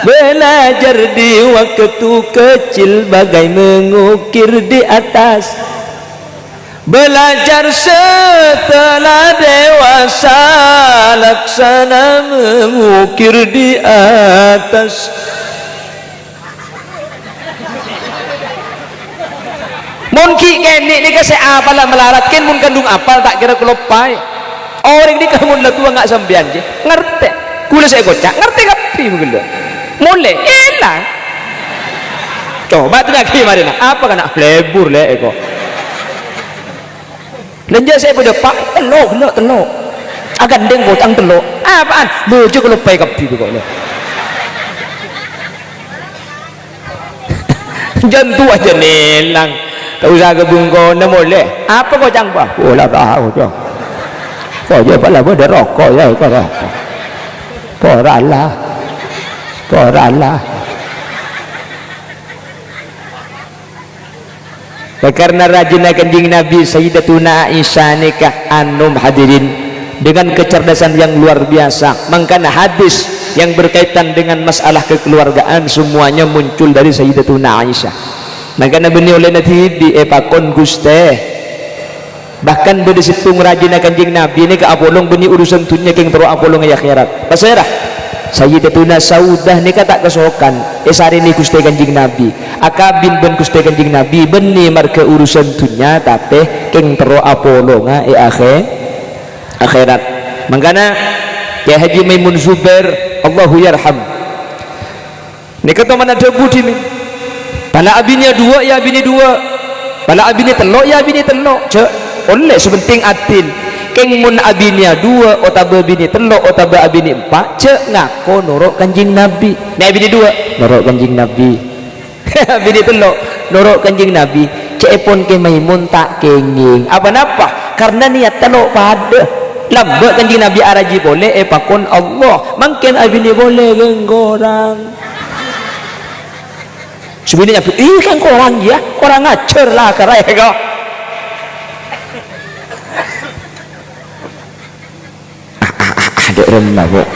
belajar di waktu kecil bagai mengukir di atas, belajar setelah dewasa laksana mengukir di atas. Mungkin kene ni kasi apal melarat ken mun kandung apal tak kira kelopai orang ni kamu lah tua nggak sambian je ngerti kula saya kocak ngerti kapi mungkin mulai elah coba tu nak mari nak apa kan nak lebur le eko lenja saya pada pak telok akan deng botang telok apaan lucu kelopai kapi kok le jantu aja nelang tak usah kebungko nak boleh apa kau cangpa oh lah tahu tu kau je pala boleh rokok ya kau rokok poralah karena rajin kanjeng Nabi Sayyidatuna Aisyah nikah anum hadirin dengan kecerdasan yang luar biasa. Makanya hadis yang berkaitan dengan masalah kekeluargaan semuanya muncul dari Sayyidatuna Aisyah. Makanya beni oleh nanti di epakon guste bahkan beri situng rajin kanjeng Nabi ini ke apolong beni urusan dunia keng terus apolong ya akhirat pasirah Sayyidatuna Saudah ni kata kesokan esari ni guste kanjeng Nabi akabin ben guste kanjeng Nabi beni marke urusan dunia tapi keng terus apolong akhirat. Makanya ya Haji Maimun Zubair Allahu yarham ni kata mana ada budi ni pala abinya dua ya bini dua pala abinya telok ya bini telok cek oleh sebenting atin keng mun abinya dua otaba bini telok otaba abini empat cek ngako norok kanjing Nabi nah bini dua norok kanjing Nabi bini telok norok kanjing Nabi cek pun ke Maimun tak kenging apa napa karena niat telok pada lambat kanjing Nabi araji boleh pakon Allah mungkin abini boleh genggorang sebenarnya kan orang ya orang ngacer lah karai kau ada remah kok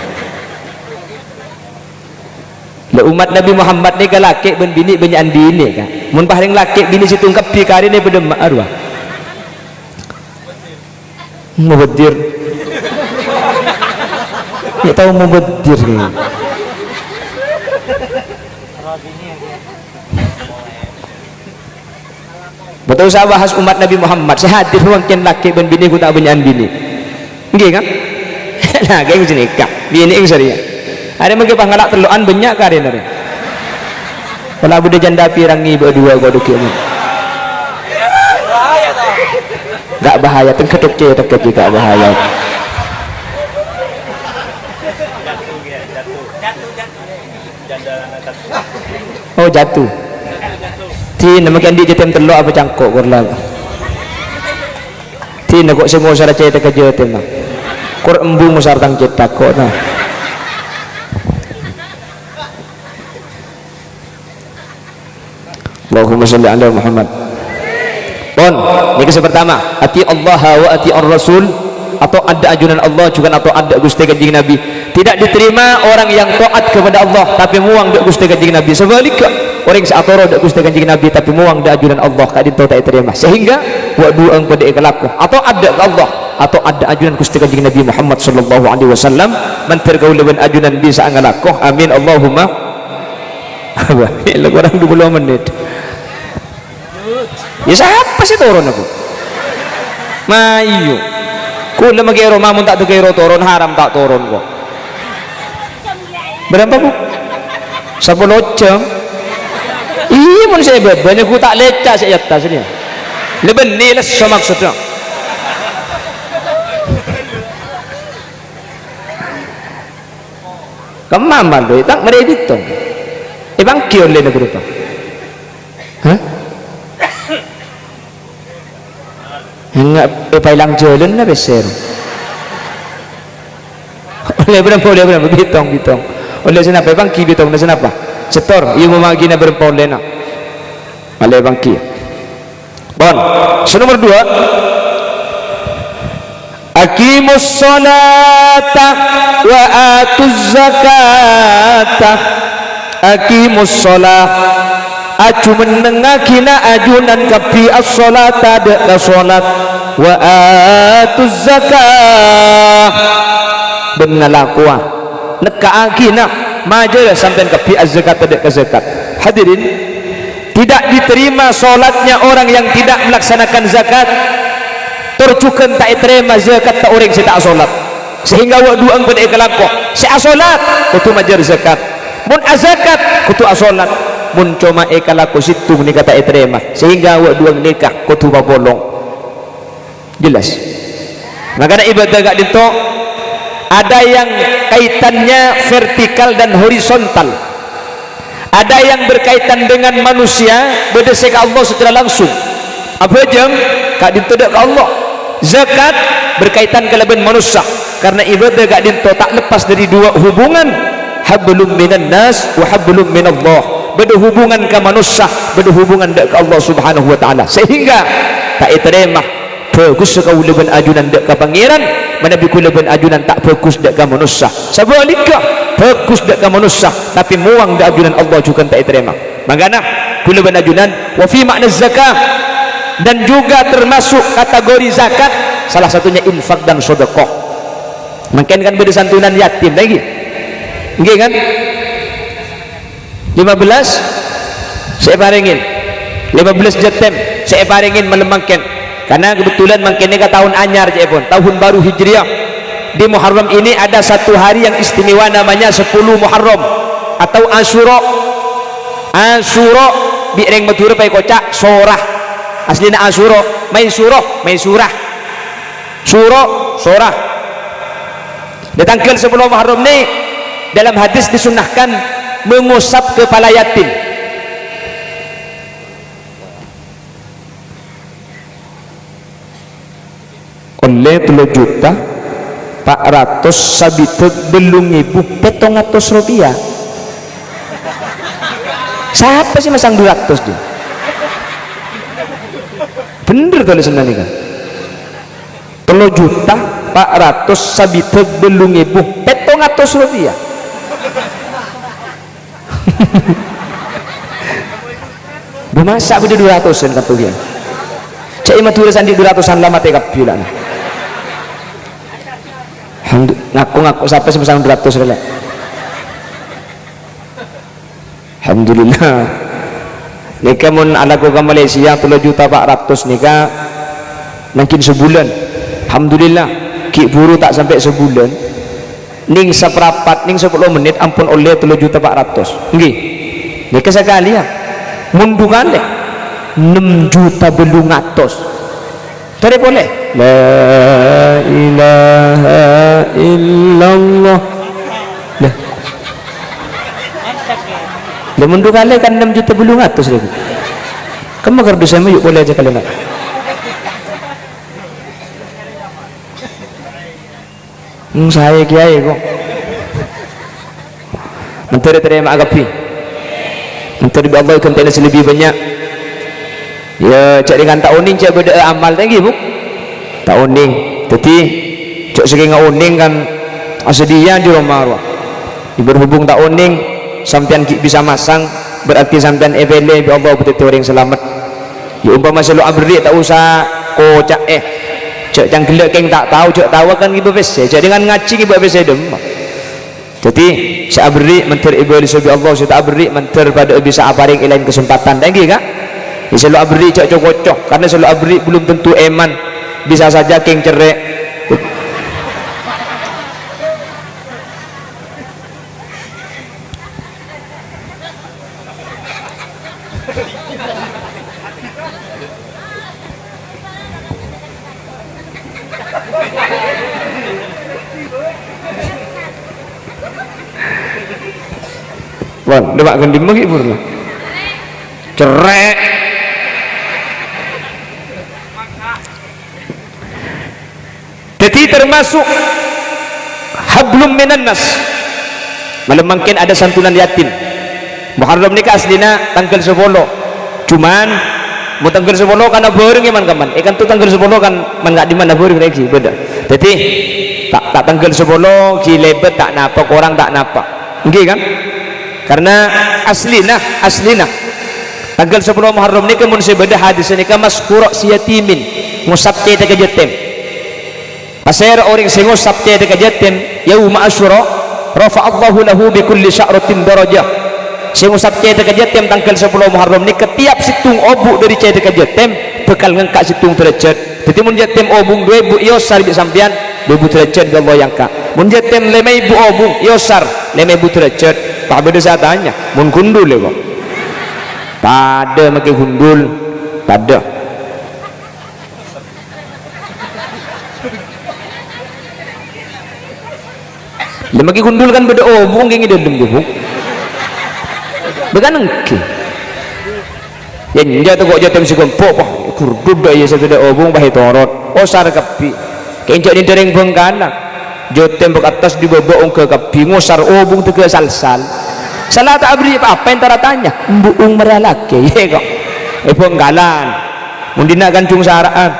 le umat Nabi Muhammad ni kan laki ben bini banyak bini kan mun paling laki bini situng kapi kari ni berdemak arwah mubadir ya tahu mubadir ni betul saya bahas umat Nabi Muhammad saya hadir mungkin laki ben bini ku tak banyak bini nggih kan nah kayak gini kak bini yang serius ada mungkin pangalak teluan banyak kari nari kalau bude janda pirangi berdua gua dukir gak bahaya tengketuk je tengketuk juga bahaya oh jatuh ti nama kan dia jetem telok apa cangkok korla ti nak kok semua syarat cerita kerja tema kor embung musartang cetak kok nah Allahumma sholli ala Muhammad pon ini kisah pertama ati Allah wa ati ar-rasul atau ada ajunan Allah juga atau ada Gusti Kanjeng Nabi tidak diterima orang yang taat kepada Allah tapi muang dak Gusti Kanjeng Nabi sebaliknya orang seatoro dak Gusti Kanjeng Nabi tapi muang dak ajunan Allah kadin tau tak diterima sehingga wa duang pada ikhlaku atau ada ke Allah atau ada ajunan Gusti Kanjeng Nabi Muhammad sallallahu alaihi wasallam mentergaul dengan ajunan bisa ngalakoh amin Allahumma apa ini kurang 20 menit ya siapa sih turun aku mayu kula magero mamun tak tukero turun haram tak turun kok berapa bu 10 jam iya mun saya banyak ku tak lecak saya atas ni lebih nilas sama maksudnya kemaman doy tak meredit tong ibang kion le negeri tong hah enggak pailang jalan na beser oleh berapa bitong oleh senapa bang ki bitong na senapa setor iyo memagi na berapa oleh na oleh bang ki bon nomor 2 aqimus salata wa atuz zakata aqimus shalah aju menengakina ajunan kapi as-salata ada salat wa atuz zakah benalakuah nekaakina majalah sampai kapi az-zakat ada zakat. Hadirin, tidak diterima solatnya orang yang tidak melaksanakan zakat, tercukan tak terima zakat tak orang saya tak solat, sehingga waktu angkat ikalako saya solat kutu majar zakat, mun azakat kutu asolat, mun cuma ikalako situ ni kata terima, sehingga waktu nikah kutu babolong. Jelas. Makanya ibadah gak dito ada yang kaitannya vertikal dan horizontal, ada yang berkaitan dengan manusia berdasarkan Allah secara langsung. Apa jam kak dito dak ke Allah. Zakat berkaitan kelebihan manusia, karena ibadah gak dito tak lepas dari dua hubungan, hablum minan nas wa hablum minallah. Beda hubungan ke manusia, beda hubungan dak ke Allah Subhanahu wa taala, sehingga tak terima fokus ke uleban ajunan dak ke pangeran, mana bi uleban ajunan tak fokus dak ke manusia. Sebaliknya fokus dak ke manusia tapi muang dak ajunan Allah juga tak terima. Makanya uleban ajunan wa fi makna zakah, dan juga termasuk kategori zakat salah satunya infak dan sedekah. Makin kan beda santunan yatim lagi. Nggih kan? 15 saya paringin, 15 jatem saya paringin melemangkan, karena kebetulan makin ke tahun anyar je pun, tahun baru Hijriah. Di Muharram ini ada satu hari yang istimewa namanya 10 Muharram atau Asyura. Asyura bireng matur pai kocak sorah, aslina Asyura Maisurah sorah. Di tanggal 10 Muharram ni dalam hadis disunahkan mengusap kepala yatim. Oleh 3 juta 400 sabit belum ibu 700 rupiah. Siapa sih masang 200 dia? Bener tulisan ini kan? 3 juta 400 sabit belum ibu 700 rupiah. Bemasak beda 200-an kata dia. Cak ima tulisan di 200-an lama tekap pula. Ngaku siapa sih pasang 200 rela. Alhamdulillah. Nikah mun anakku ke Malaysia 3 juta 400 nikah mungkin sebulan. Alhamdulillah. Ki buru tak sampai sebulan. Ning seperapat ning 10 menit ampun oleh 3 juta 400. Nggih. Nikah sekali ya. Mundu kali 6 juta belum ngatos. Tadi boleh. La ilaha illallah. Lah. Lah mundu kali kan 6 juta belum ngatos lagi. Kamu kerja sama yuk boleh aja kalian. Saya kiai kok. Menteri terima agapi. Menteri Allah ikan telah lebih banyak. Ya cak dengan tak uning cak beda amal lagi bu. Tak uning. Jadi cak sekian uning kan asedian di rumah arwah. Berhubung tak uning sampean bisa masang berarti sampean evele bi Allah betul orang selamat. Ya umpama selalu abri tak usah kocak cak yang gelak keng tak tahu cak tahu kan ibu bes. Cak dengan ngaji ibu bes dem. Jadi saya beri menteri ibu disobi Allah, saya tak beri menteri pada bisa aparing ilain kesempatan lagi kak. Selalu beri cocok-cocok, karena selalu beri belum tentu eman, bisa saja keng cerai. Wah, demak gandim lagi purna. Cerek. Jadi termasuk hablum minan nas. Malam mungkin ada santunan yatim. Muharram nikah aslina tanggal 10. Cuman mau tanggal 10 karena bareng iman kaman. Ikan tu tanggal 10 kan enggak di mana bareng lagi beda. Jadi tak tanggal 10 ki lebet tak napa, orang tak napa. Nggih kan? Karena aslina tanggal 10 Muharram ni kemun sebedah hadis ni ka maskura siyatimin ngusapte ta kajetem pasir orang sing ngusapte ta kajetem yaum asyura rafa Allahu lahu bi kulli sya'ratin darajah sing ngusapte ta kajetem tanggal 10 Muharram ni ketiap situng obuk dari cai ta kajetem bekal ngangkat situng derajat. Jadi mun jatem obung 2000 yosar bi sampean 2000 derajat Allah yang ka. Mun jatem 5000 obung yosar 5000 derajat. Pak beda saya tanya, mun gundul ya kok. Pada make gundul, pada. Lemaki gundul kan beda obung ngi dalam gubuk. Began engke. Ya njat kok jatem si gempok pak kurdub dah ya satu dah obong bahi torot osar kapi kencok ni dereng bengkana jatem bek atas di bawah ke kapi ngosar obong tu ke sal-sal salah tak beri apa yang tara tanya buung meralake ye kok bengkalan mundina gancung saraan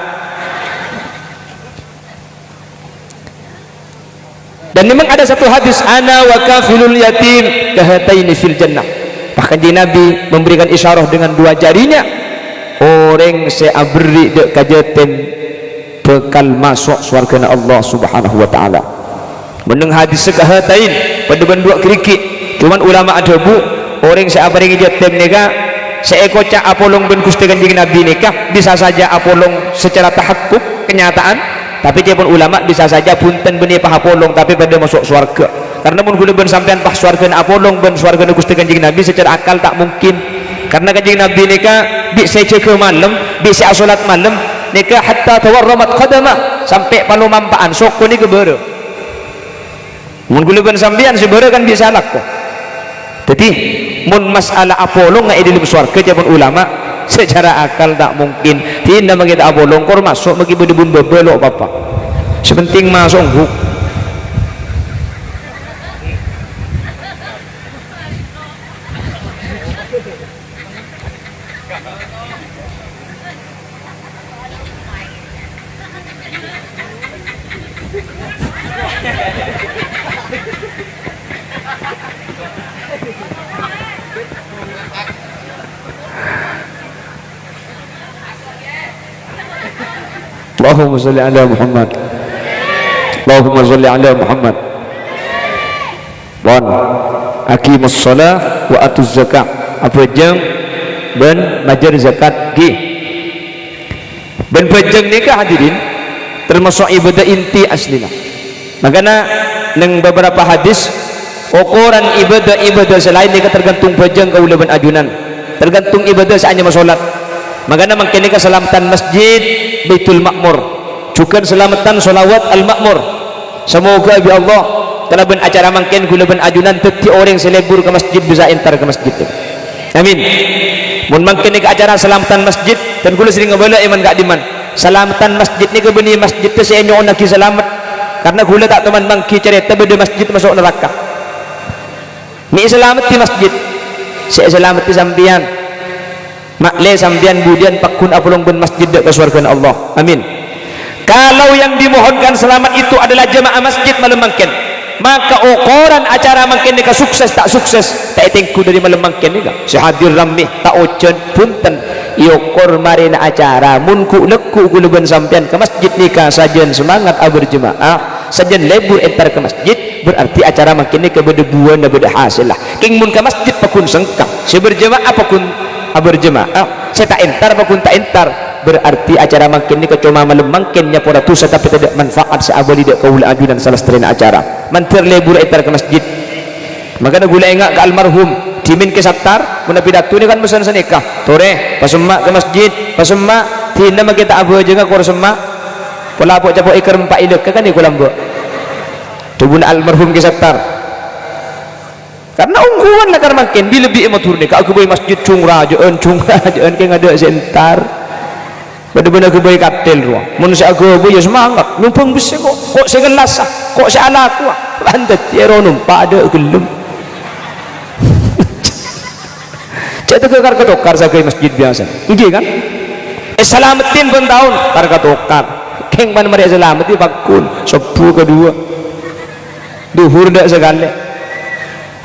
dan memang ada satu hadis ana wa kafilul yatim kahataini fil jannah. Bahkan di Nabi memberikan isyarah dengan dua jarinya orang saya beri dek kajetem bekal masuk surga Allah subhanahu wa ta'ala meneng hadis sekahatain pada bendua kerikik cuman ulama ada bu orang saya beri kajetem nikah saya kocak apolong ben Gusti Kanjeng Nabi nikah bisa saja apolong secara tahakkuk kenyataan tapi dia pun ulama bisa saja punten benih pahapolong tapi pada masuk surga karena pun gula ben sampean pas surga apolong ben surga Gusti Kanjeng Nabi secara akal tak mungkin karena Kanjeng Nabi nikah bi saya ke malam bi saya salat malam nikah hatta tawarramat qadamah sampai palu mampaan sok ni ke bere mun gula ben sampean sebere kan bisa laku jadi mun masalah apolong ngai di surga dia pun ulama secara akal tak mungkin tidak begitu apolong kor masuk bagi berdebun bebelok apa sepenting masuk huk Allahumma salli ala Muhammad Allahumma salli ala Muhammad bon aqimus salah wa atuz zakah apa jeng ben majar zakat gi ben pejeng nikah hadirin termasuk ibadah inti aslina makanya neng beberapa hadis ukuran ibadah selain nikah tergantung pejeng kaula ben ajunan tergantung ibadah saanya masolat makanya makin nikah selamatan masjid Baitul Ma'mur juga selamatan solawat al-Ma'mur semoga ya Allah telah ben acara makin gula ben ajunan teti orang selebur ke masjid bisa entar ke masjid amin mun makin nikah acara selamatan masjid dan gula sering ngebala iman gak diman selamatan masjid ni ke beni masjid tu saya nyon lagi selamat karena gula tak teman mangki cerita beda masjid masuk neraka ni selamat di masjid saya selamat di sambian makle sambian budian pakun apulong ben masjid ke surga Allah amin kalau yang dimohonkan selamat itu adalah jemaah masjid malam makin maka ukuran acara makin nikah sukses tak sukses tak tingku dari malam makin nikah sehadir ramih tak ojen punten yokor marina acara munku leku kuluban sampian ke masjid nikah sajen semangat berjemaah sajen lebur entar ke masjid berarti acara makin nikah berdebuan dan berhasil lah king mun ke masjid pakun sengkang seberjemaah pakun berjemaah saya tak entar pakun tak entar berarti acara makin nikah cuma malam makinnya pada tu tapi tidak manfaat seabali dek kaula ajunan salah seterina acara mantir lebur entar ke masjid makanya gula engak ke almarhum dimin ke sattar guna pidato ni kan pesan senikah tore pasemak ke masjid pasemak tina maki tak apa je ngak semak kula apa capok ikar empat ilek kan ni kula mbok tubun almarhum ke sattar karena ungguan lah kan makin bila bi matur ni aku boy masjid cung rajaan ke ngada sentar bener-bener aku boy katel ruang mun saya aku boy ya semangat numpang bisa kok saya gelas kok saya ala aku lantat tiaro numpak ada gelem cak tukar ketokar saya ke masjid biasa ini kan selamatin pun tahun tar ketokar keng pan mereka selamati pakun sepu kedua duhur dak segala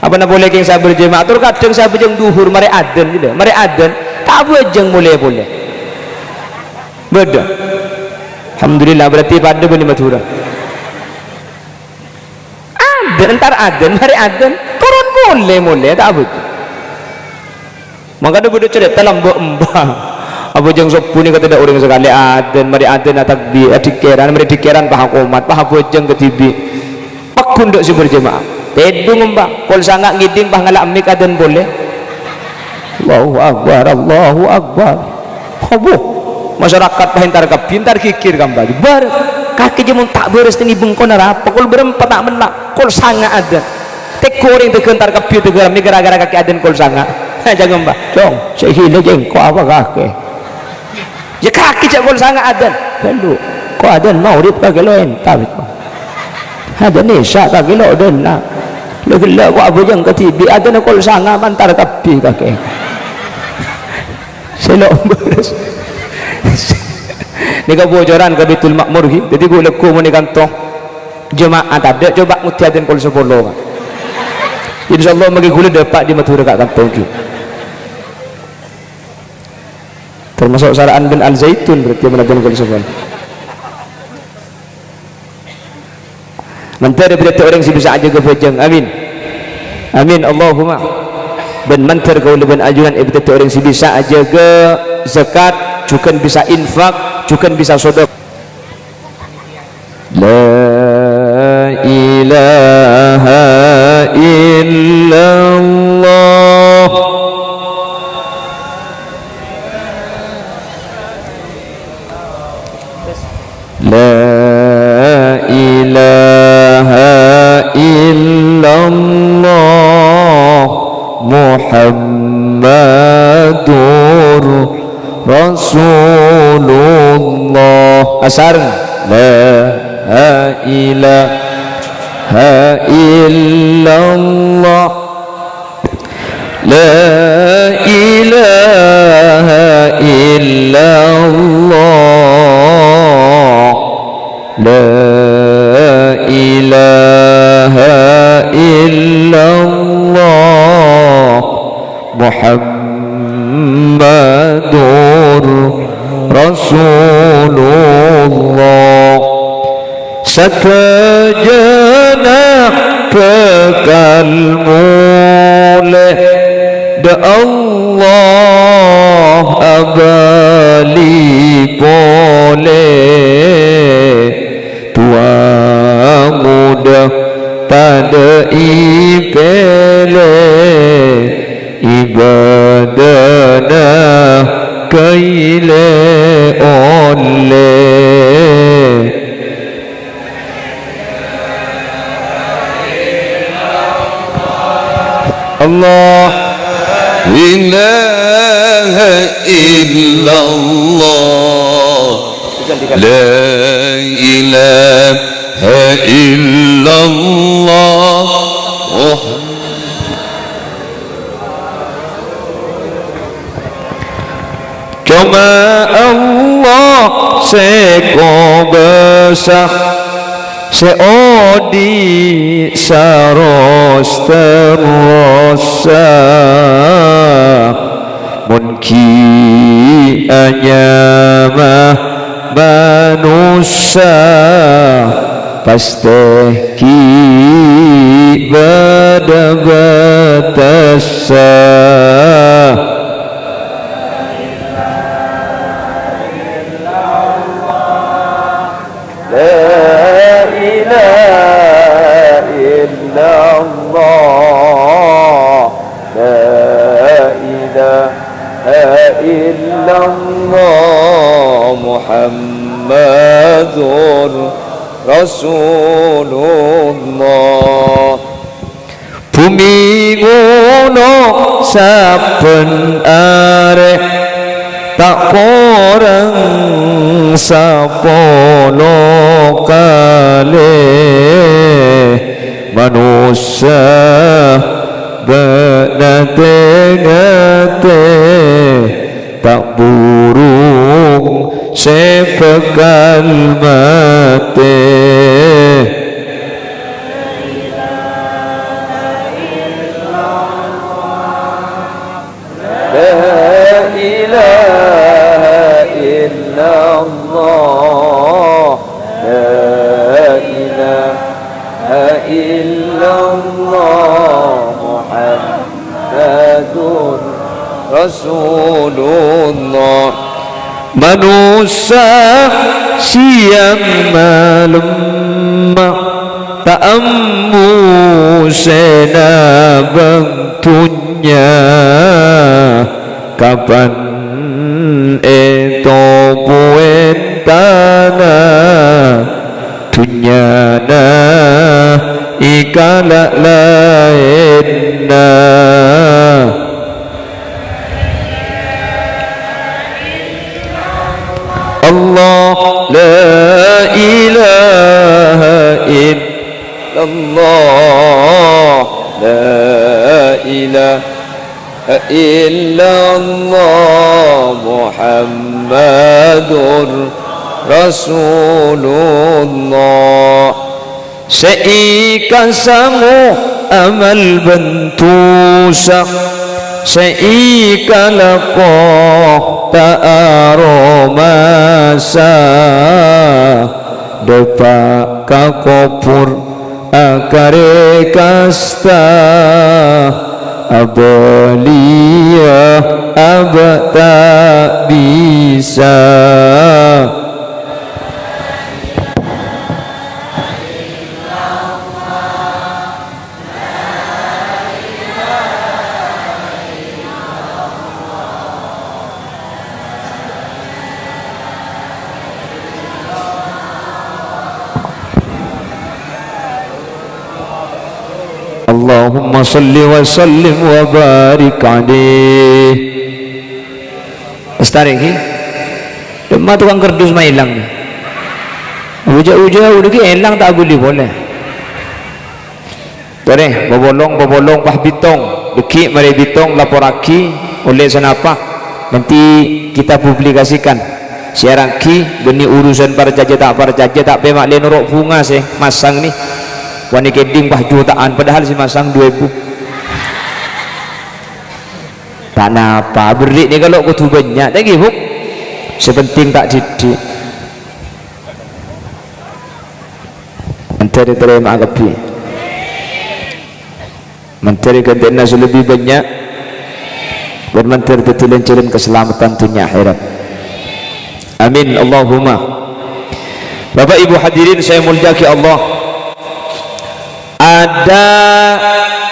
apa nak boleh keng sabar jemaah tur kadang sabar jeng duhur mari adzan gitu mari adzan tak bejeng boleh beda alhamdulillah berarti pada bani Madura adzan ntar adzan mari adzan turun boleh tak betul maka ada bodoh cerita dalam mbak apa jeng sopu ni kata ada orang sekali adzan mari adzan takbir dikeran mari dikeran paha komat paha bojeng ketibi pakun dok si berjemaah tedung mbak kol sangat ngiding pah ngalak mik adzan boleh Allahu Akbar apa masyarakat pah hintar kapintar kikir kambali bar kaki jemun tak beres tinggi bengkon apa kol berempat tak menak kol sangat adzan tekoring tegentar kapir tegeram ni gara-gara kaki adzan kol sangat jangan mbak dong saya hilang jengkau apa kaki ya kaki cak kol sangat adzan lalu kok adzan mau dia pakai lentar ada nisa kaki lo dan nak lelah kok apa jeng ketibi adzan kol sangat mantar kapi kaki selok beres ni kebocoran ke Baitul Makmur jadi gue leku mau ni kantong jemaah ada coba nguti adzan kol 10 insyaallah bagi gula dapat di Madura kat kantong ki termasuk Saraan bin Al-Zaitun berarti menadzan kol 10 mantar berarti orang si bisa aja ke bojeng amin Allahumma dan mantar kau lebih ajuran berarti orang si bisa aja ke zakat juga bisa infak juga bisa sedekah la ilaha illallah la ilaha illallah Muhammadur Rasulullah asar la ilaha illallah la ilaha illallah la ilaha illallah Muhammadur Rasulullah sekejenak kekal mulih da Allah abali boleh tua muda pada ipele ibadana kaile oleh Allah ilaha illallah la ilaha illallah cuma Allah seko besar seodi saros terasa munki anyamah manusia pasti ki bada batasa illallah Muhammadur Rasulullah bumi ngono saben arek tak poreng sapolo kale manusia benate tak burung sepekal mate Rasulullah. Manusia siang malam tak ammu sena bentunya kapan itu puentana dunyana ikala lainna. Allah la ilaha illallah, la ilaha illallah, Muhammadur Rasulullah. Seika samu amal bentusa, seika lakoh ta'aromasa, depak kakopur akare kasta, abalia abata bisa. Allahumma salli wa sallim wa barik alaih. Lestari ki demma tukang kerdus mah hilang nih. Uja-uja udah ki hilang tak guli boleh. Tore bobolong pah bitong deki mari bitong laporaki oleh senapa nanti kita publikasikan siaran ki geni urusan parjaja tak pemak le norok bunga sih masang nih wani keding bah jutaan padahal si masang 2000 tak napa berik ni kalau kutu banyak tak gihuk sepenting tak didik menteri terima agapi menteri kentena lebih banyak bermenteri betulan jalan keselamatan dunia akhirat. Amin Allahumma. Bapak Ibu hadirin saya muliakan Allah. Ada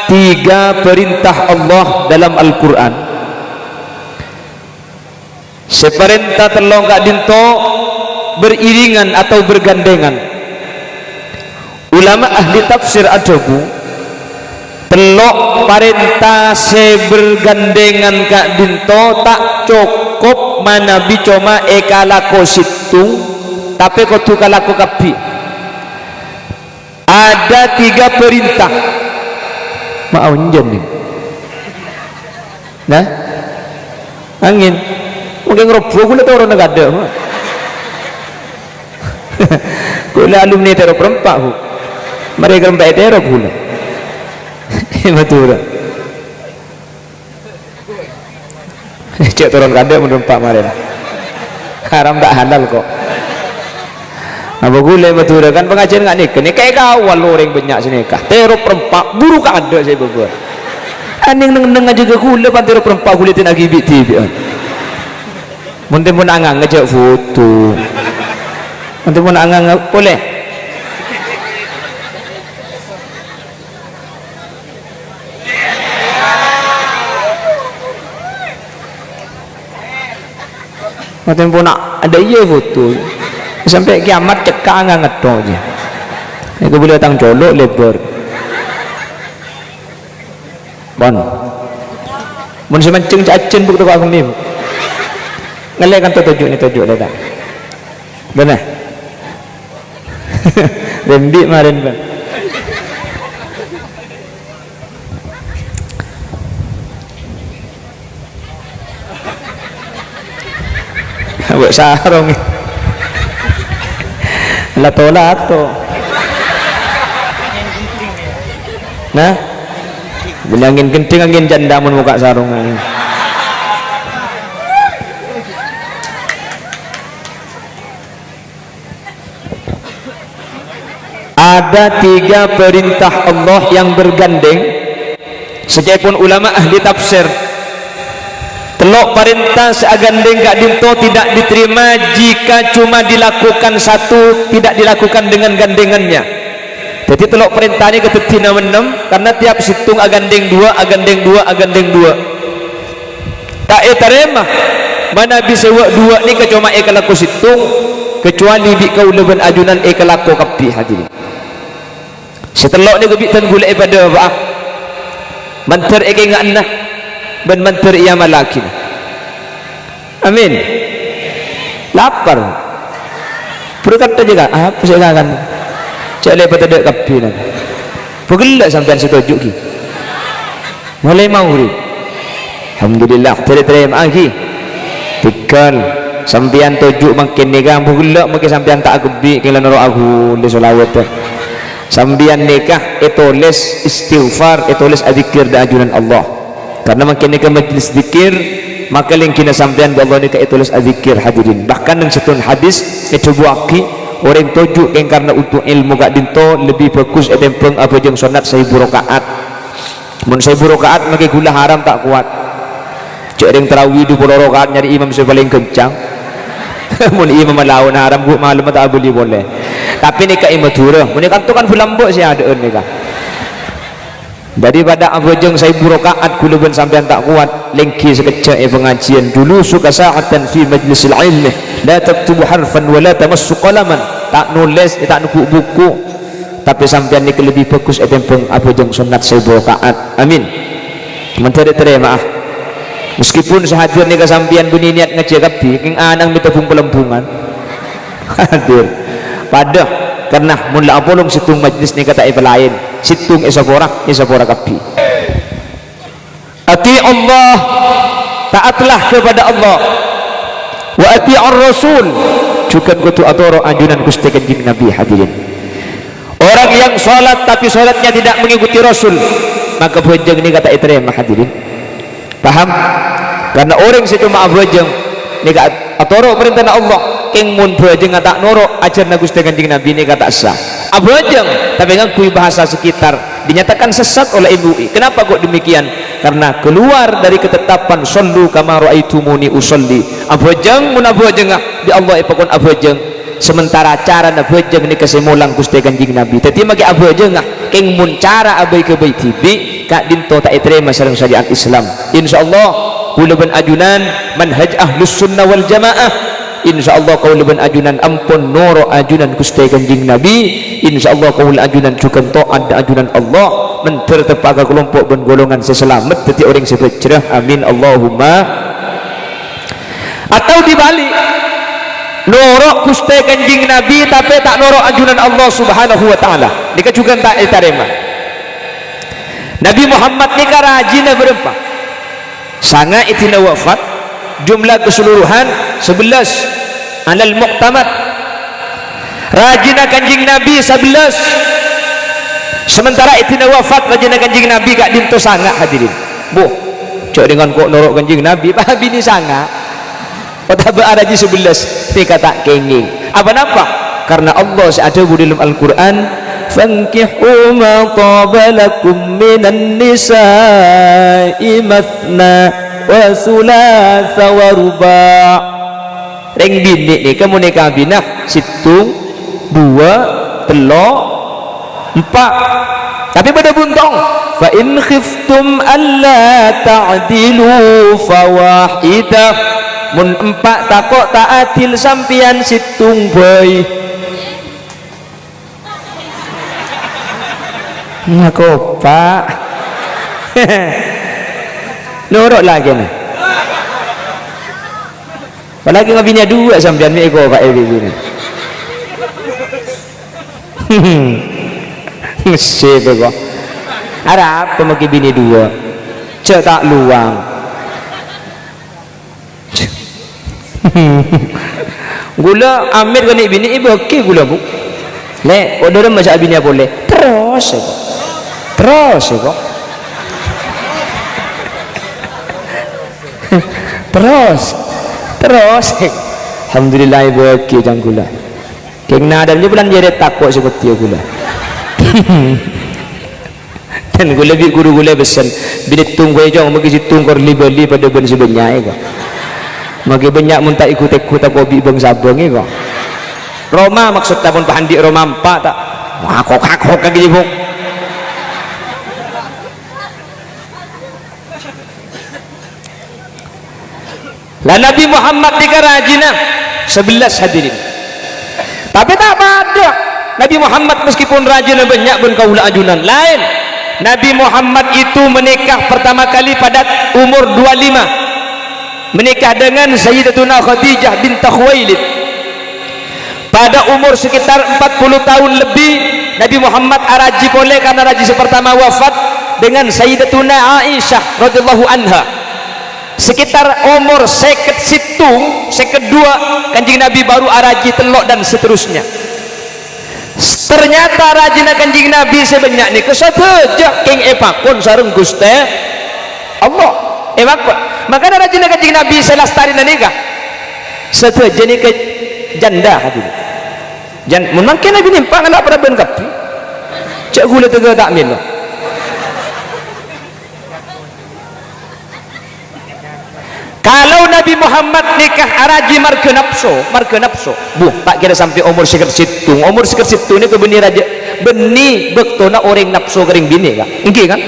3 perintah Allah dalam Al-Quran. Seperintah telong kak dinto beriringan atau bergandengan. Ulama ahli tafsir adabu telok perintah bergandengan kak dinto tak cukup mana bicoma ekalako situ tapi kotu kalako kapi. Ada 3 perintah mau njen nih nah angin mungkin ngeroboh gula tau orang negada gula alumni teror perempat bu mereka perempat teror gula betul cek turun kada menurut Pak Maren haram tak halal kok. Apa gula betul kan pengajian nggak nikah nih kayak kawal orang banyak sini kah teror perempat buruk ada saya berbuat aning neng aja ke gula pan teror perempat gula tidak gibit tibi mungkin pun angang ngejak foto mungkin pun angang boleh mungkin pun ada iya foto sampai kiamat cekak nggak ngetok aja itu boleh datang colok lebar bon mun semancing cacen buk tukang ni ngelek kan tujuh ni tujuh dah benar rembi marin ban buat sarung lato-lato nah bilangin genting angin janda mun muka sarung ada 3 perintah Allah yang bergandeng sekalipun ulama ahli tafsir telok perintah seagandeng gak dinto tidak diterima jika cuma dilakukan satu, tidak dilakukan dengan gandengannya. Jadi telok perintahnya ketetina menem karena tiap situng agandeng dua, agandeng dua, agandeng dua. Tak terima mana bisa buat dua ni kecuma ekalaku situng kecuali di kau leban ajunan ekalaku kapi hadirin. Setelok ni kebitan gula pada apa? Mantar eke ngana ben mantar ia malakin. Amin. Lapar. Berkata juga, apa sih kan? Cak lepas ada kapi nak. Pergelak sampai setuju ki. Mulai mau ri. Alhamdulillah terima lagi. Tekan sampean tujuk makin nikah pergelak makin sampean tak kebi kala naro aku le solawat. Sampean nikah itulis istighfar, itulis adzikir dan ajunan Allah. Karena makin nikah majlis zikir maka yang kena sampean bi Allah nikah itulis adzikir hadirin. Bahkan dalam satu hadis itu buaki orang tujuh yang karena untuk ilmu gak dinto lebih bagus etempeng apa jeng sunat 1000 rakaat. Mun 1000 rakaat make gula haram tak kuat. Cek ring tarawih 20 rakaat nyari imam paling kencang. Mun imam lawan haram gua malam tak boleh. Tapi nikah imadura. Mun kan tu kan bulambok sih ada nikah. Daripada abajeng 1000 rakaat kula ben sampean tak kuat lengki sekecak pengajian dulu suka sa'atan fi majlisil ilmi la taktubu harfan wa la tamassu qalaman tak nulis tak nuku buku tapi sampean ni lebih bagus etempeng abajeng sunat 1000 rakaat. Amin. Menteri terima meskipun sehadir ni sampean bunyi niat ngaji kapi king anang mitabung pelembungan hadir pada karena mula apolong situng majlis ni kata iba lain situng isapora kapi. Ati Allah, taatlah kepada Allah, wa ati ar-rasul juga kutu atoro anjunan Gusti Kanjeng Nabi hadirin. Orang yang salat tapi salatnya tidak mengikuti Rasul maka bojeng ni kata iterema hadirin. Paham? Karena orang situ maaf bojeng ni kata atoro perintah Allah ing mun bojeng tak noro ajarna Gusti Kanjeng Nabi ni kata sah. Abojeng tapi ngakui bahasa sekitar dinyatakan sesat oleh MUI. Kenapa kok demikian? Karena keluar dari ketetapan sallu kama raaitumuni usolli. Abojeng mun abojeng di Allah ipakon abojeng sementara cara abojeng ni kesemulang Gusti Kanjeng Nabi. Dadi magi abojeng ing mun cara abai ke baik tibi kak dinto tak terima sareng syariat Islam. Insyaallah kula ben ajunan manhaj ahlus sunnah wal jamaah. InsyaAllah kau leban ajunan ampun noro ajunan Gusti Kanjeng Nabi. InsyaAllah kau ajunan juga taat ajunan Allah mentertepaga kelompok dan golongan seselamat teti orang sebecerah. Amin Allahumma. Atau dibalik noro Gusti Kanjeng Nabi tapi tak noro ajunan Allah subhanahu wa ta'ala nika juga tak diterima. Nabi Muhammad nika rajin berempa sanga itina wafat jumlah keseluruhan 11 alal muqtamad rajina Kanjeng Nabi 11 sementara itina wafat rajina Kanjeng Nabi gak dinto sanga hadirin. Bu cok dengan kok norok Kanjeng Nabi bah bini sanga kota baraji 11 ni kata kenging apa napa karena Allah ada di dalam Al-Quran fankihu ma tabalakum minan nisa'i mathna wa sulasa wa ruba' ring bini ni kamu nikah binah situng 2 telok 4 tapi pada buntong fa in khiftum alla ta'dilu fawahidah mun 4 takok tak adil sampian situng boy ngaku pak norok lagi nih apalagi ngabinya 2 sampean ni ego pak Ebi ni ngesip ego ada apa maki bini 2 cek tak luang gula amir kan bini ibu okey gula bu le order macam bini boleh terus ego terus alhamdulillah ibu okey jang gula kena ada ni bulan jadi takut seperti gula gula bi guru gula besan bilik tunggu aja magi situng kor libeli pada ben sebenyak kok magi banyak mun tak ikut tak kobi bang sabang kok Roma maksud pun pahandi Roma empat tak wah kok kaki kok lah Nabi Muhammad ni rajina 11 hadirin tapi tak pada Nabi Muhammad meskipun rajin banyak pun kaula ajunan lain Nabi Muhammad itu menikah pertama kali pada umur 25 menikah dengan Sayyidatuna Khadijah bint Khuwailid pada umur sekitar 40 tahun lebih Nabi Muhammad araji boleh karena raji pertama wafat dengan Sayyidatuna Aisyah radhiyallahu anha sekitar umur seket situng sekedua kanjing Nabi baru araji telok dan seterusnya ternyata rajina kanjing Nabi sebanyak ni kesateja king epakon sareng Gusti Allah epakon makanya rajina kanjing Nabi selastari nikah seteja ni ke janda hadirin jan mungkin Nabi nimpang ala pada ben kapi cak gula tega tak min loh kalau Nabi Muhammad nikah araji marga nafsu bu tak kira sampai umur seker situ ni kebeni raja beni bektona orang nafsu kering bini kan ingki kan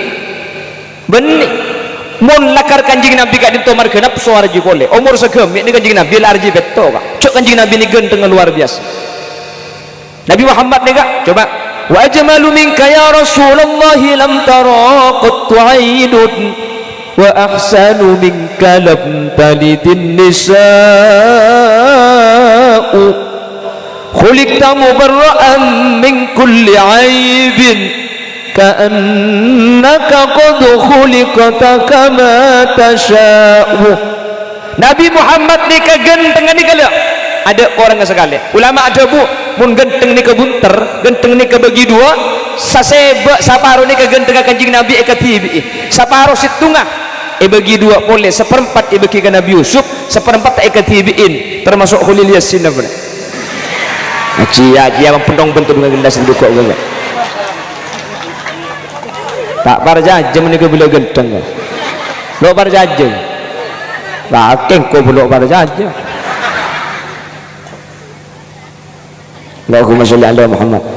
beni mun lakar kanjing Nabi kak dinto marga nafsu araji boleh umur segemik ni kanjing Nabi araji beto kan cok kanjing Nabi ni genteng luar biasa Nabi Muhammad ni kak coba wa ajmalu minka ya Rasulullah lam tara qattu aidun wa ahsanu minka lam talidin nisa'u khuliqta mubarra'an min kulli aibin ka'annaka qad khuliqta kama tasha'u Nabi Muhammad ni kegentengan ni kala ada orang sekali ulama ada bu mun genteng ni kebunter genteng ni kebagi dua saseba saparo ni kegentengan kanjing Nabi ekatibi saparo situngah bagi dua boleh seperempat bagi ke Nabi Yusuf seperempat tak ekatibiin termasuk Khulil Yasin apa aji yang pendong bentuk dengan gendas duduk kok tak parjajam ni ke bila genteng lo parjajam bakeng kau belok parjajam Allahumma sholli ala Muhammad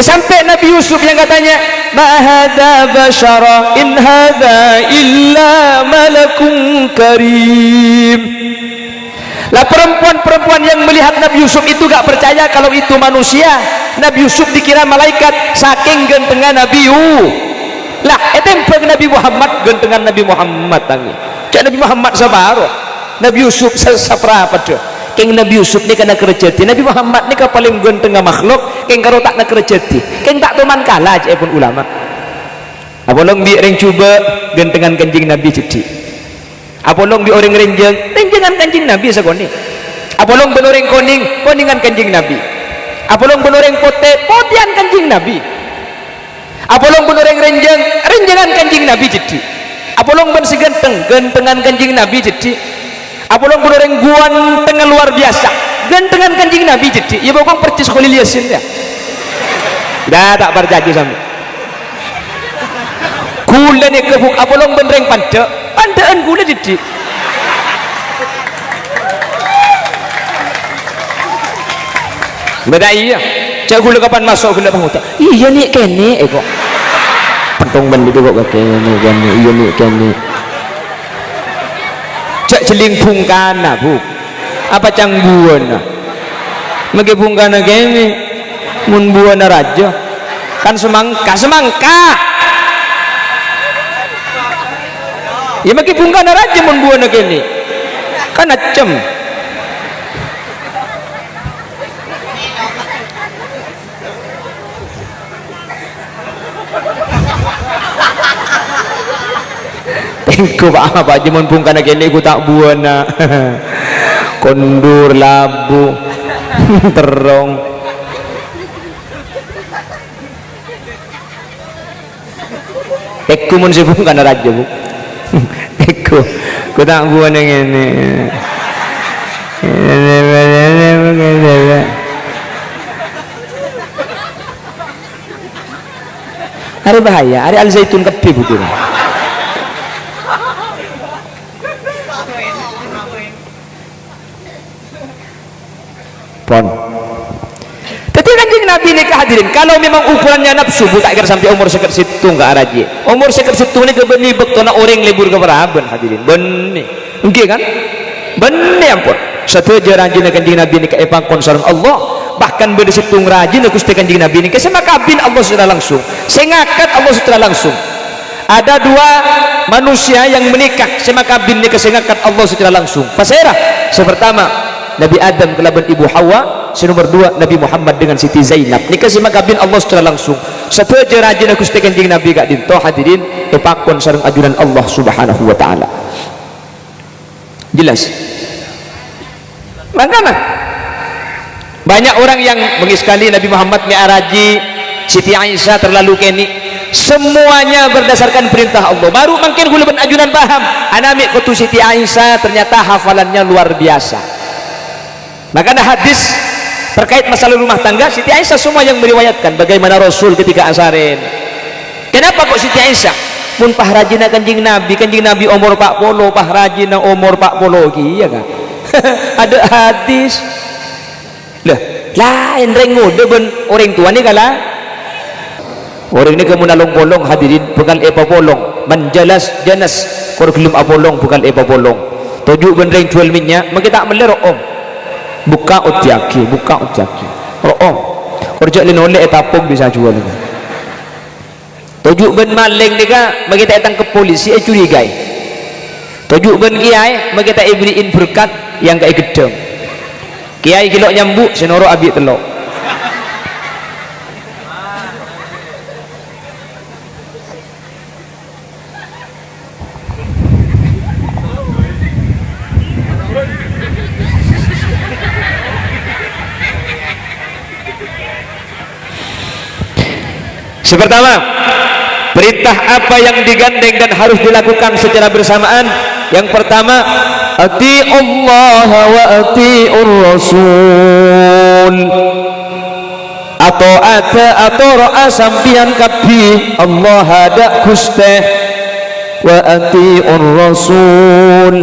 sampai Nabi Yusuf yang katanya ma hadza bashara in hadza illa malakun karim lah perempuan-perempuan yang melihat Nabi Yusuf itu gak percaya kalau itu manusia Nabi Yusuf dikira malaikat saking gentengan Nabi lah etempeng Nabi Muhammad gentengan Nabi Muhammad tangi cak Nabi Muhammad sabaro Nabi Yusuf seberapa tu keng Nabi Yusuf ni kena kerjati Nabi Muhammad ni paling genteng makhluk keng karo tak nak kerjati keng tak teman kalah aja pun ulama apolong bi orang cuba gentengan kanjing Nabi jadi apolong bi orang renjengan kanjing Nabi segoni apolong benoreng koningan kanjing Nabi apolong benoreng potian kanjing Nabi apolong benoreng renjengan kanjing Nabi jadi apolong ben gentengan kanjing Nabi jadi apalagi benoreng guan tengah luar biasa gantengan kanjing Nabi jadi ya bokong percis Khulil Yasin ya dah tak berjagi sampai gula ni kebuk apalagi benereng pandaan gula jadi beda iya cak gula kapan masuk gula bangun iya ni kene kok pentong ben itu kok kene iya ni kene cak celing pungkana bu apa cang buana mage pungkana kene mun buana raja kan semangka ya mage pungkana raja mun buana kene kan acem ku apa aja mun pungkana kene ku tak buana kondur labu terong ekku mun sibuk kana raja bu ekku ku tak buana ngene Hari bahaya, hari Al Zaitun kepi betul. Pon. Tapi kanjeng Nabi ini kehadirin. Kalau memang ukurannya nafsu, tak kira sampai umur sekitar situ nggak araji. Umur sekitar situ ini kebeni bektona orang lebur ke beraben hadirin. Beni, mungkin kan? Beni ampun. Satu jarang jina kanjeng Nabi ini keepang konsoran Allah. Bahkan beda situ ngerajin aku setiap kanjeng Nabi ini. Kesema kabin Allah sudah langsung. Sengakat Allah sudah langsung. Ada dua manusia yang menikah. Sema kabin ini kesengakat Allah sudah langsung. Pasera. Sepertama Nabi Adam kelaban Ibu Hawa, nomor dua Nabi Muhammad dengan Siti Zainab. Nikah si makabin Allah secara langsung. Satu aja rajin aku setekan jing Nabi gak dinto hadirin epakon sareng ajuran Allah Subhanahu wa taala. Jelas. Makanya banyak orang yang mengiskali Nabi Muhammad mi'araji, Siti Aisyah terlalu keni. Semuanya berdasarkan perintah Allah. Baru mungkin gulaban ajuran paham. Anami kutu Siti Aisyah ternyata hafalannya luar biasa. Makanya hadis terkait masalah rumah tangga Siti Aisyah semua yang meriwayatkan bagaimana Rasul ketika asarin. Kenapa kok Siti Aisyah mun pahrajina kanjing Nabi umur 40 pahrajina umur 40 iya kan? Ada hadis lah lain rengo deben orang tua ni kala orang ni kamu nalong bolong hadirin bukan epa bolong menjelas janas kurikulum apolong bukan epa bolong tujuh benreng jual minyak maka tak melerok om buka utiaki om kerja linole etapung bisa jual tujuh ben maling nika bagi kita datang ke polisi curigai tujuh ben kiai bagi kita iberiin berkat yang kayak gedeng kiai kilo nyambuk senoro abi telok pertama perintah apa yang digandeng dan harus dilakukan secara bersamaan. Yang pertama ati Allah wa atiur Rasul atau ra'a sampian kabi Allah ada guste wa atiur Rasul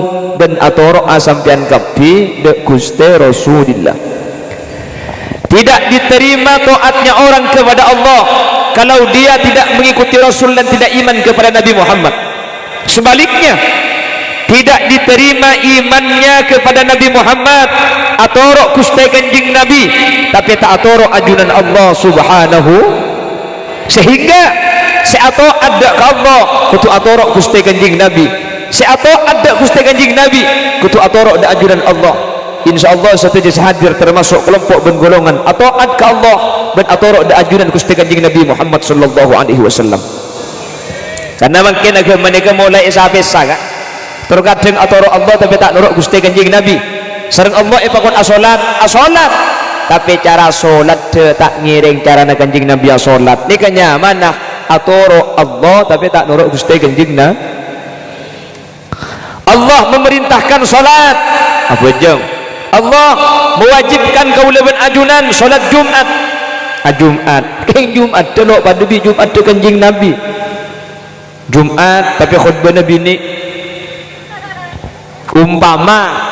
dan atau ra'a sampian kabi de guste Rasulillah. Tidak diterima taatnya orang kepada Allah kalau dia tidak mengikuti Rasul dan tidak iman kepada Nabi Muhammad. Sebaliknya tidak diterima imannya kepada Nabi Muhammad atorok kustai kanjing Nabi tapi tak atorok ajunan Allah Subhanahu sehingga seato ada ke Allah kutu atorok kustai kanjing Nabi seato ada kustai kanjing Nabi kutu atorok da ajunan Allah. InsyaAllah satu jenis hadir termasuk kelompok ben golongan atau ad ke Allah ben atorok da ajunan kustai kanjing Nabi Muhammad sallallahu alaihi wasallam. Karena mungkin agama mereka mulai isah-isah kan terkadang atorok Allah tapi tak nurut kustai kanjing Nabi sering Allah ipakon asolat tapi cara solat tak ngiring cara kanjing Nabi asolat ni kanya mana atorok Allah tapi tak nurut kustai kanjing Nabi. Allah memerintahkan solat apa jeng Allah mewajibkan kaulaban ajunan solat Jumat keng Jumat telok pada bi Jumat tu kanjing Nabi Jumat tapi khutbah Nabi ni umpama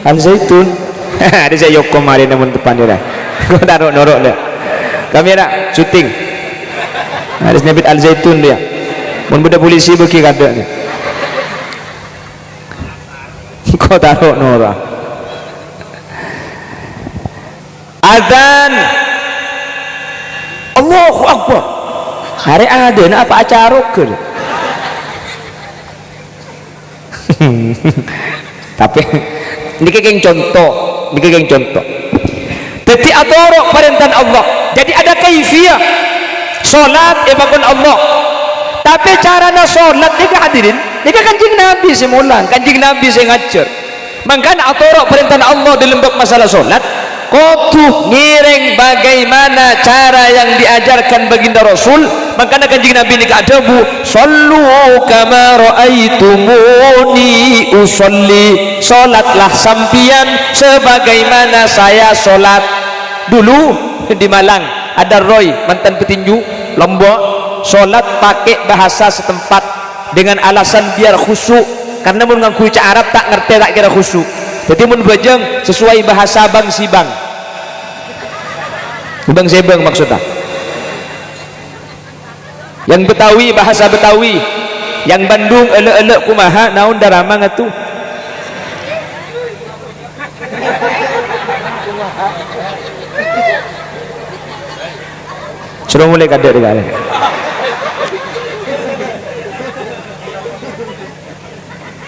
Al Zaitun ada saya yok kemarin namun depan dia dah kau taruh norok dia kamera syuting ada Nabi Al Zaitun dia mun budak polisi beki kada ni kau taruh norok azan Allahu Akbar hari ada nak apa acara ke tapi ini kegeng contoh tapi atorok perintah Allah jadi ada kaifiyah solat ibakun Allah tapi caranya solat ni hadirin ni kanjing Nabi semulang kanjing Nabi saya ngajar makanya atorok perintah Allah dalam bab masalah solat kudu ngiring bagaimana cara yang diajarkan baginda Rasul. Makanya kanjeng Nabi ni keadabu sallu kama raaitumuni usolli salatlah sampian sebagaimana saya solat dulu di Malang ada roy mantan petinju Lombok, solat pakai bahasa setempat dengan alasan biar khusyuk, karena mun nganggu cak Arab tak ngerti tak kira khusyuk, jadi mun bajang sesuai bahasa bang si bang sebang maksudnya yang Betawi bahasa Betawi, yang Bandung elek-elek kumaha naon darama ngatu sudah mulai kadek dekat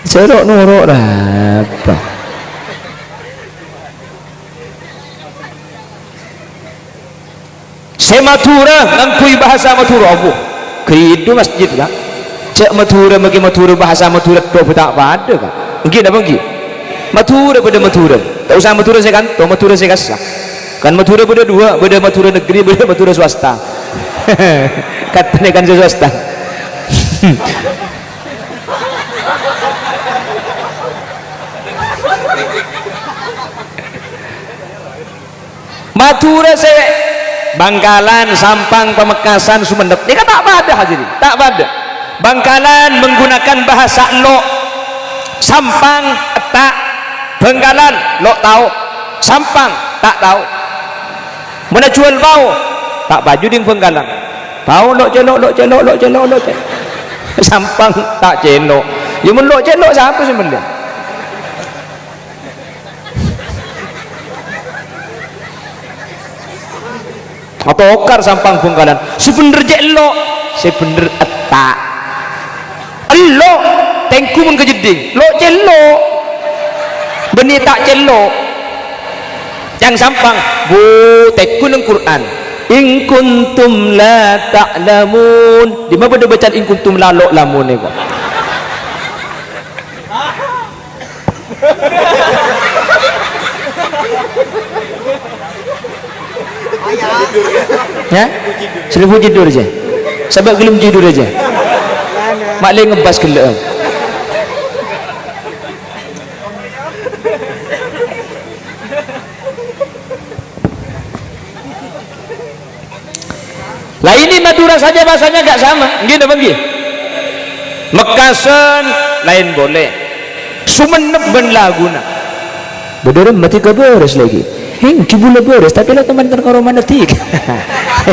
cerok norok apa saya Madura ngangkui bahasa Madura apa itu masjid kan cek Madura bagi Madura bahasa Madura tu tak ada kan mungkin apa mungkin Madura pada Madura tak usah Madura saya kan Madura saya kasih kan Madura pada dua, pada Madura negeri, pada Madura swasta katanya kan swasta Madura saya Bangkalan, Sampang, Pamekasan, Sumenep ini kan tak ada hadirin, tak ada. Bangkalan menggunakan bahasa lo, Sampang tak, Bangkalan lo tahu, Sampang tak tahu. Mana jual bau tak baju di Bangkalan bau lo celok Sampang tak celok ya mun lo celok siapa sebenarnya atau okar Sampang Bangkalan sebener celok sebener etak lo tengku mun kejeding lo celok benih tak celok yang Sampang bu tekun yang Quran in kuntum la ta'lamun di mana pada bacaan in kuntum la lo lamun ni kok ya selebu tidur aja sebab gelum tidur aja mak leh ngebas gelem lah ini Madura saja bahasanya gak sama gini apa gini Mekasan lain boleh Sumenep ben Laguna beneran mati ke beres lagi hing cibula beres tapi lah teman-teman koromana tik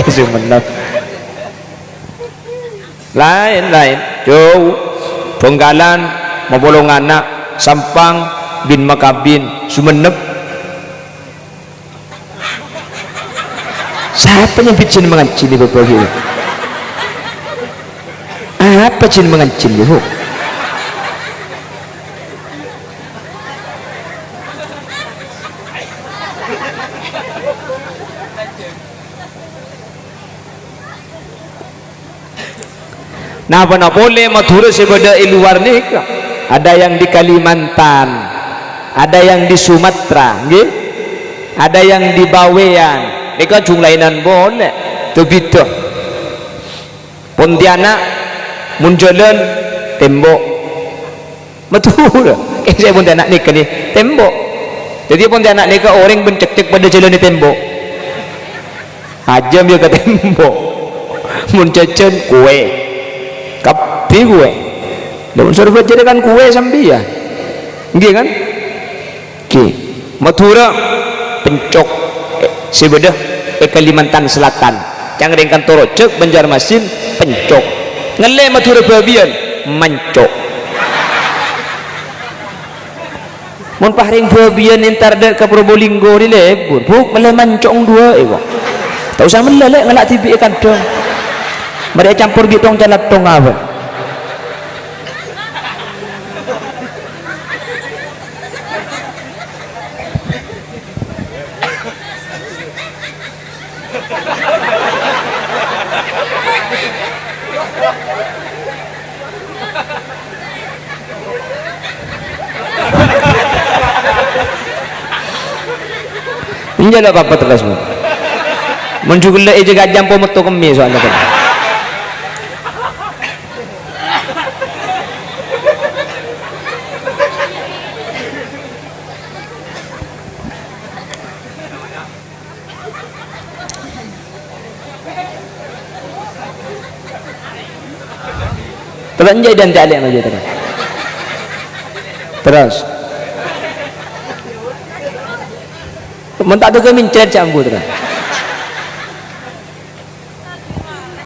Sumenep lain jauh Bangkalan Mabolong anak Sampang bin Makabin Sumenep siapa yang bikin mengancin di bapak ini apa cin mengancin itu nah apa boleh Madura sebeda di luar nih ada yang di Kalimantan ada yang di Sumatera gitu? Ada yang di Bawean ini kan jumlahinan boleh itu gitu Pontianak munjalan tembok betul saya Pontianak nikah nih tembok jadi Pontianak nikah orang bencek-cek pada jalan di tembok ajam dia ke tembok muncecen kue kapi kue dan survei jadi kan kue sambil ya gitu kan Madura pencok sebedah Kalimantan Selatan yang ringkan Torojek Banjarmasin pencok ngele Madura babian mancok mun pahring babian entar dek ke Probolinggo di lebur buk mele mancok dua ego tak usah melelek ngelak tibi kadang mereka campur bitong calat tong apa ini ada apa terus menjual aja gajah pemetu kemi soalnya kan Teranjai dan talik aja terus. Terus. Mentak tu kami cek cambu terus.